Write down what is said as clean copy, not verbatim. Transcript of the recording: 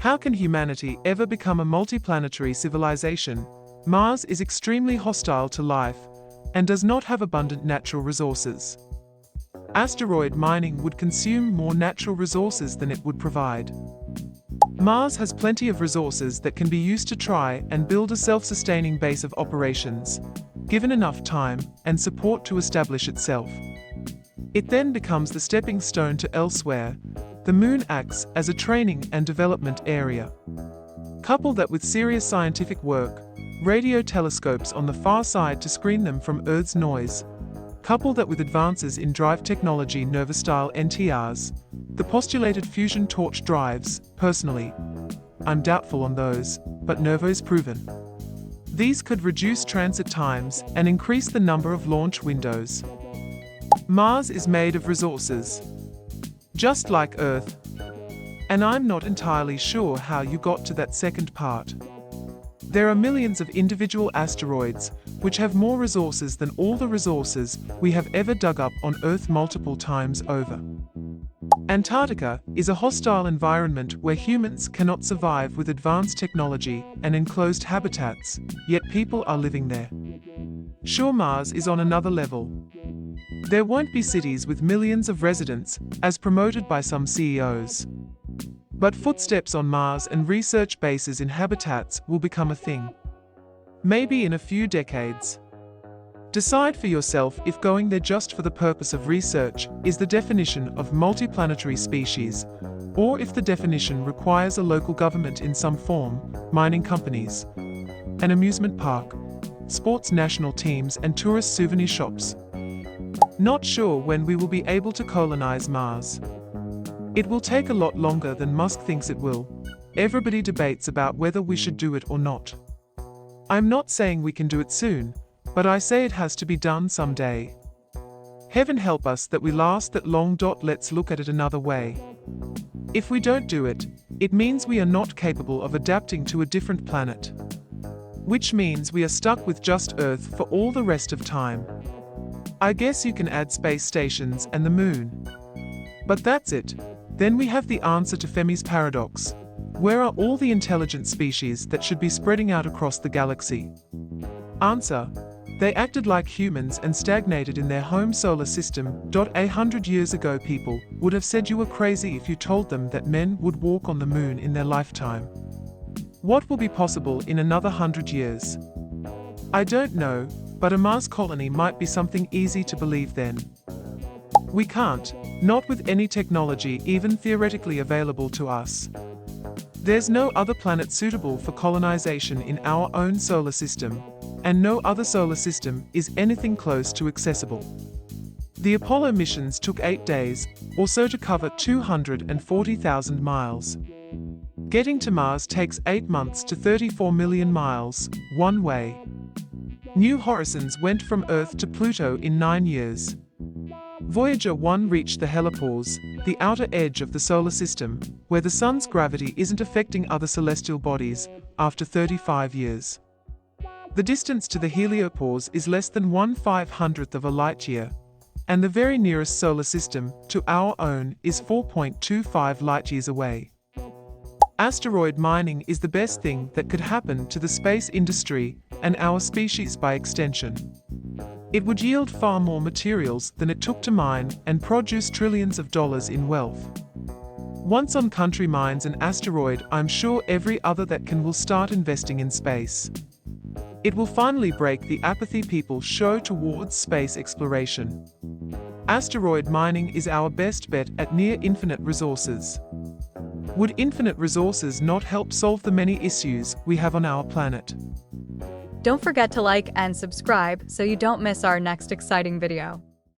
How can humanity ever become a multiplanetary civilization? Mars is extremely hostile to life and does not have abundant natural resources. Asteroid mining would consume more natural resources than it would provide. Mars has plenty of resources that can be used to try and build a self-sustaining base of operations, given enough time and support to establish itself. It then becomes the stepping stone to elsewhere. The Moon acts as a training and development area. Couple that with serious scientific work, radio telescopes on the far side to screen them from Earth's noise. Couple that with advances in drive technology, Nova-style NTRs, the postulated fusion torch drives. Personally, I'm doubtful on those, but Nova is proven. These could reduce transit times and increase the number of launch windows. Mars is made of resources, just like Earth, and I'm not entirely sure how you got to that second part. There are millions of individual asteroids which have more resources than all the resources we have ever dug up on Earth multiple times over. Antarctica is a hostile environment where humans cannot survive with advanced technology and enclosed habitats, yet people are living there. Sure, Mars is on another level. There won't be cities with millions of residents, as promoted by some CEOs. But footsteps on Mars and research bases in habitats will become a thing. Maybe in a few decades. Decide for yourself if going there just for the purpose of research is the definition of multiplanetary species, or if the definition requires a local government in some form, mining companies, an amusement park, sports national teams and tourist souvenir shops. Not sure when we will be able to colonize Mars. It will take a lot longer than Musk thinks it will. Everybody debates about whether we should do it or not. I'm not saying we can do it soon, but I say it has to be done someday. Heaven help us that we last that long. Let's look at it another way. If we don't do it, it means we are not capable of adapting to a different planet. Which means we are stuck with just Earth for all the rest of time. I guess you can add space stations and the Moon. But that's it. Then we have the answer to Fermi's paradox. Where are all the intelligent species that should be spreading out across the galaxy? Answer: they acted like humans and stagnated in their home solar system. 100 years ago, people would have said you were crazy if you told them that men would walk on the Moon in their lifetime. What will be possible in another 100 years? I don't know, but a Mars colony might be something easy to believe then. We can't, not with any technology even theoretically available to us. There's no other planet suitable for colonization in our own solar system, and no other solar system is anything close to accessible. The Apollo missions took 8 days or so to cover 240,000 miles. Getting to Mars takes 8 months to 34 million miles, one way. New Horizons went from Earth to Pluto in 9 years. Voyager 1 reached the helipause, the outer edge of the solar system, where the Sun's gravity isn't affecting other celestial bodies, after 35 years. The distance to the heliopause is less than 1/500th of a light-year, and the very nearest solar system, to our own, is 4.25 light-years away. Asteroid mining is the best thing that could happen to the space industry, and our species by extension. It would yield far more materials than it took to mine and produce trillions of dollars in wealth. Once on country mines an asteroid, I'm sure every other that can will start investing in space. It will finally break the apathy people show towards space exploration. Asteroid mining is our best bet at near infinite resources. Would infinite resources not help solve the many issues we have on our planet? Don't forget to like and subscribe so you don't miss our next exciting video.